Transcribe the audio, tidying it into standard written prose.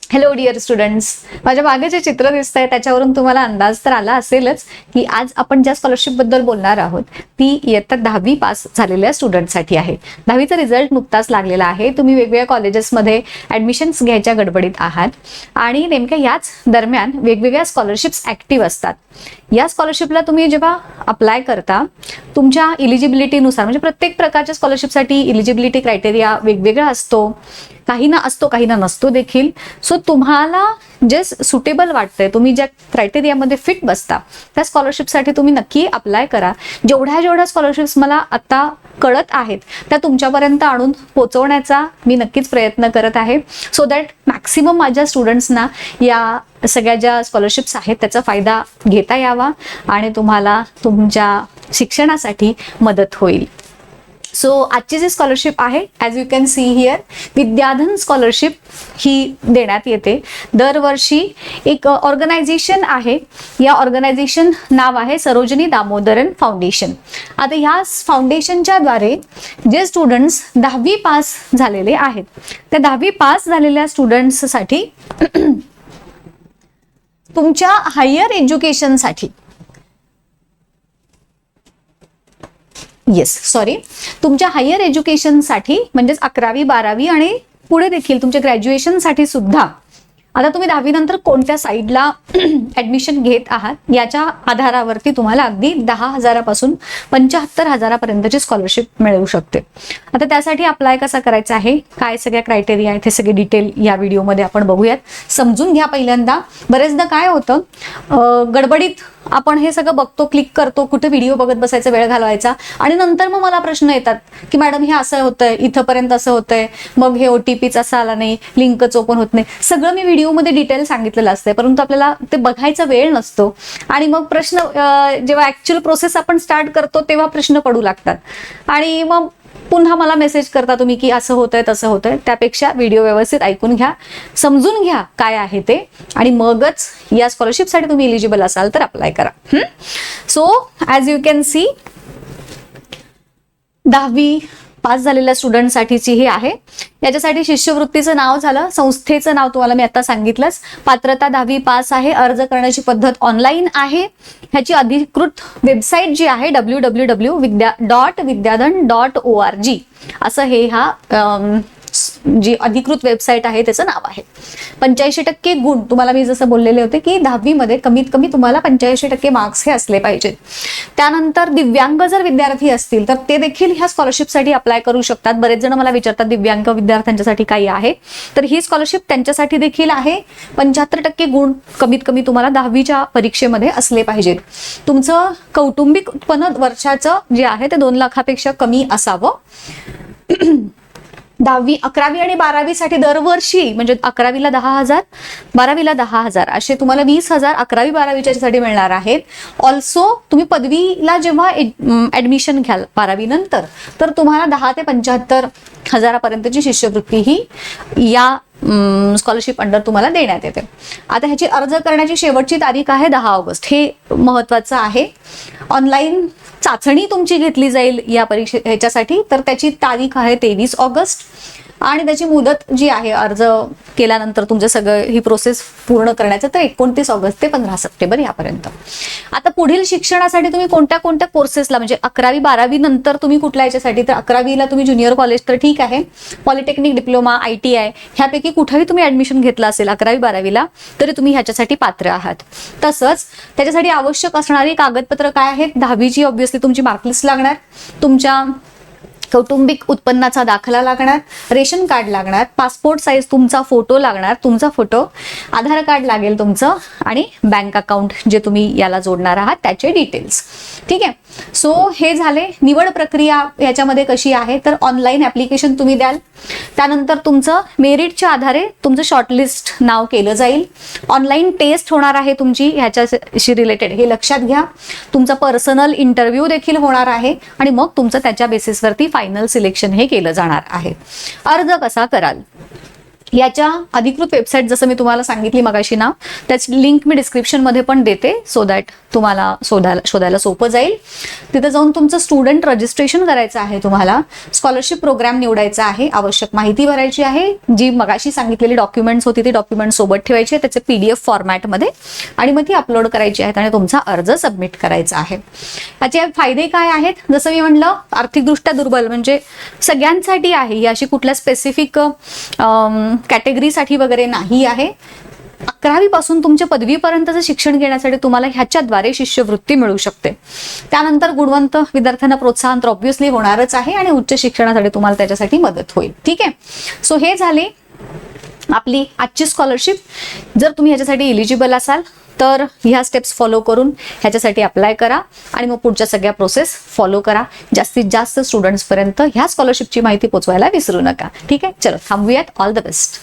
Hello dear students, माझ्या मागे जे चित्र दिसतंय त्याच्यावरून तुम्हाला अंदाज तर आला असेलच की आज आपण ज्या स्कॉलरशिप बद्दल बोलणार आहोत ती इयत्ता 10वी पास झालेल्या स्टुडंटसाठी आहे. 10वीचा रिझल्ट नुकताच लागलेला आहे. तुम्ही वेगवेगळ्या कॉलेजेसमध्ये ऍडमिशन्स घ्यायच्या गडबडीत आहात आणि नेमक्या याच दरम्यान वेगवेगळ्या स्कॉलरशिप्स ऍक्टिव्ह असतात. या स्कॉलरशिपला तुम्ही जेव्हा अप्लाय करता तुमच्या इलिजिबिलिटीनुसार, म्हणजे प्रत्येक प्रकारच्या स्कॉलरशिपसाठी इलिजिबिलिटी क्रायटेरिया वेगवेगळा असतो. काही ना असतो, काही ना नसतो देखील. सो तुम्हाला जे सुटेबल वाटतंय, तुम्ही ज्या क्रायटेरियामध्ये फिट बसता त्या स्कॉलरशिपसाठी तुम्ही नक्की अप्लाय करा. जेवढ्या स्कॉलरशिप्स मला आता कळत आहेत त्या तुमच्यापर्यंत आणून पोहोचवण्याचा मी नक्कीच प्रयत्न करत आहे, सो दॅट मॅक्सिमम माझ्या स्टुडंट्सना या सगळ्या ज्या स्कॉलरशिप्स आहेत त्याचा फायदा घेता यावा आणि तुम्हाला तुमच्या शिक्षणासाठी मदत होईल. सो आजची जी स्कॉलरशिप आहे, as you can see here, Vidyadhan scholarship ही देण्यात येते. दरवर्षी एक ऑर्गनायझेशन आहे, या ऑर्गनायझेशन नाव आहे सरोजिनी दामोदरन फाउंडेशन. आता या फाउंडेशनच्या द्वारे जे स्टुडंट्स 10वी पास झालेले आहेत त्या 10वी पास झालेल्या स्टुडंट्ससाठी तुमच्या हायर एज्युकेशनसाठी तुमच्या हायर एज्युकेशनसाठी म्हणजेच 11वी 12वी आणि पुढे देखील तुमच्या ग्रॅज्युएशनसाठी सुद्धा आता तुम्ही 10वी नंतर कोणत्या साईडला ऍडमिशन घेत आहात याच्या आधारावरती तुम्हाला अगदी 10,000 पासून 75,000 पर्यंतची स्कॉलरशिप मिळू शकते. आता त्यासाठी अप्लाय कसा करायचा आहे, काय सगळ्या क्रायटेरिया आहेत, हे सगळे डिटेल या व्हिडिओमध्ये आपण बघूयात. समजून घ्या पहिल्यांदा. बरेचदा काय होतं, गडबडीत आपण हे सगळं बघतो, क्लिक करतो, कुठे व्हिडिओ बघत बसायचा, वेळ घालवायचा आणि नंतर मग मला प्रश्न येतात की मॅडम हे असं होतंय, इथंपर्यंत असं होतंय, मग हे OTPच असं आला नाही, लिंकच ओपन होत नाही. सगळं मी व्हिडिओमध्ये डिटेल सांगितलेलं असतंय, परंतु आपल्याला ते बघायचा वेळ नसतो आणि मग प्रश्न जेव्हा ऍक्च्युअल प्रोसेस आपण स्टार्ट करतो तेव्हा प्रश्न पडू लागतात आणि मग पुन्हा मला मेसेज करता तुम्ही की असं होतंय तसं होतंय. त्यापेक्षा व्हिडिओ व्यवस्थित ऐकून घ्या, समजून घ्या काय आहे ते आणि मगच या स्कॉलरशिपसाठी तुम्ही एलिजिबल असाल तर अप्लाय करा. So as you can C, 10वी पास झालेल्या स्टुडंटसाठीची ही आहे. याच्यासाठी शिष्यवृत्तीचं नाव झालं, संस्थेचं नाव तुम्हाला मी आता सांगितलंच. पात्रता 10वी पास आहे. अर्ज करण्याची पद्धत ऑनलाईन आहे. ह्याची अधिकृत वेबसाईट जी आहे www.विद्याधन.org असं हे हा जी अधिकृत वेबसाईट आहे त्याचं नाव आहे. 85% गुण, तुम्हाला मी जसं बोललेले होते की 10वी मध्ये कमीत कमी तुम्हाला 85% मार्क्स हे असले पाहिजेत. त्यानंतर दिव्यांग जर विद्यार्थी असतील तर ते देखील ह्या स्कॉलरशिपसाठी अप्लाय करू शकतात. बरेच जण मला विचारतात दिव्यांग विद्यार्थ्यांच्यासाठी काही आहे, तर ही स्कॉलरशिप त्यांच्यासाठी देखील आहे. 75% गुण कमीत कमी तुम्हाला 10वीच्या परीक्षेमध्ये असले पाहिजेत. तुमचं कौटुंबिक उत्पन्न वर्षाचं जे आहे ते 2 लाखापेक्षा कमी असावं. 10वी 11वी आणि 12वी साठी दरवर्षी, म्हणजे 11वीला 10,000, 12वीला 10,000 असे तुम्हाला 20,000 11वी 12वीच्या साठी मिळणार आहेत. ऑल्सो तुम्ही पदवीला जेव्हा ऍडमिशन घ्याल 12वी नंतर तर तुम्हाला 10 ते 75,000 पर्यंतची शिष्यवृत्ती ही या स्कॉलरशिप अंडर तुम्हाला देण्यात येते. आता ह्याची अर्ज करण्याची शेवटची तारीख आहे 10 ऑगस्ट. हे महत्वाचं आहे. ऑनलाईन चाचणी तुमची घेतली जाईल या ह्याच्यासाठी, तर त्याची तारीख आहे 23 ऑगस्ट आणि त्याची मुदत जी आहे अर्ज केल्यानंतर तुमचं सगळं ही प्रोसेस पूर्ण करण्याचं तर 29 ऑगस्ट ते 15 सप्टेंबर यापर्यंत. आता पुढील शिक्षणासाठी तुम्ही कोणत्या कोर्सेसला, म्हणजे 11वी 12वी नंतर तुम्ही कुठल्या याच्यासाठी, तर 11वीला तुम्ही ज्युनियर कॉलेज तर ठीक आहे, पॉलिटेक्निक, डिप्लोमा, ITI ह्यापैकी कुठेही तुम्ही ऍडमिशन घेतलं असेल 11वी 12वीला तरी तुम्ही ह्याच्यासाठी पात्र आहात. तसंच त्याच्यासाठी आवश्यक असणारी कागदपत्र काय आहेत, 10वीची ऑब्व्हियसली तुमची मार्कलिस्ट लागणार, तुमच्या कौटुंबिक उत्पन्नाचा दाखला लागणार, रेशन कार्ड लागणार, पासपोर्ट साईज तुमचा फोटो लागणार, तुमचा फोटो, आधार कार्ड लागेल तुमचं आणि बँक अकाउंट जे तुम्ही याला जोडणार आहात त्याचे डिटेल्स. ठीक आहे. सो हे झाले. निवड प्रक्रिया याच्यामध्ये कशी आहे, तर ऑनलाईन ऍप्लिकेशन तुम्ही द्याल, त्यानंतर तुमचं मेरिटच्या आधारे तुमचं शॉर्टलिस्ट नाव केलं जाईल. ऑनलाईन टेस्ट होणार आहे तुमची ह्याच्याशी रिलेटेड, हे लक्षात घ्या. तुमचा पर्सनल इंटरव्ह्यू देखील होणार आहे आणि मग तुमचं त्याच्या बेसिसवरती फायनल सिलेक्शन हे केलं जाणार आहे. अर्ज कसा कराल, याच्या अधिकृत वेबसाईट जसं मी तुम्हाला सांगितली मगाशी नाव, त्याची लिंक मी डिस्क्रिप्शनमध्ये पण देते, सो दॅट तुम्हाला शोधायला सोपं जाईल. तिथे जाऊन तुमचं स्टुडंट रजिस्ट्रेशन करायचं आहे, तुम्हाला स्कॉलरशिप प्रोग्राम निवडायचा आहे, आवश्यक माहिती भरायची आहे, जी मगाशी सांगितलेली डॉक्युमेंट्स होती ती डॉक्युमेंट सोबत ठेवायची आहे त्याचे PDF फॉर्मॅटमध्ये, आणि मग ती अपलोड करायची आहेत आणि तुमचा अर्ज सबमिट करायचा आहे. याचे फायदे काय आहेत? जसं मी म्हणलं, आर्थिकदृष्ट्या दुर्बल म्हणजे सगळ्यांसाठी आहे, ही अशी कुठल्या स्पेसिफिक कॅटेगरीसाठी वगैरे नाही आहे. 11वी पासून तुमच्या पदवीपर्यंतचं शिक्षण घेण्यासाठी तुम्हाला ह्याच्याद्वारे शिष्यवृत्ती मिळू शकते. त्यानंतर गुणवंत विद्यार्थ्यांना प्रोत्साहन तर ऑब्व्हियसली होणारच आहे आणि उच्च शिक्षणासाठी तुम्हाला त्याच्यासाठी मदत होईल. ठीक आहे, सो हे झाले आपली आजची स्कॉलरशिप. जर तुम्ही ह्याच्यासाठी एलिजिबल असाल तर ह्या स्टेप्स फॉलो करून ह्याच्यासाठी अप्लाय करा आणि मग पुढच्या सगळ्या प्रोसेस फॉलो करा. जास्तीत जास्त स्टुडंट्सपर्यंत ह्या स्कॉलरशिपची माहिती पोहोचवायला विसरू नका. ठीक आहे, चलो थांबूयात. All the best.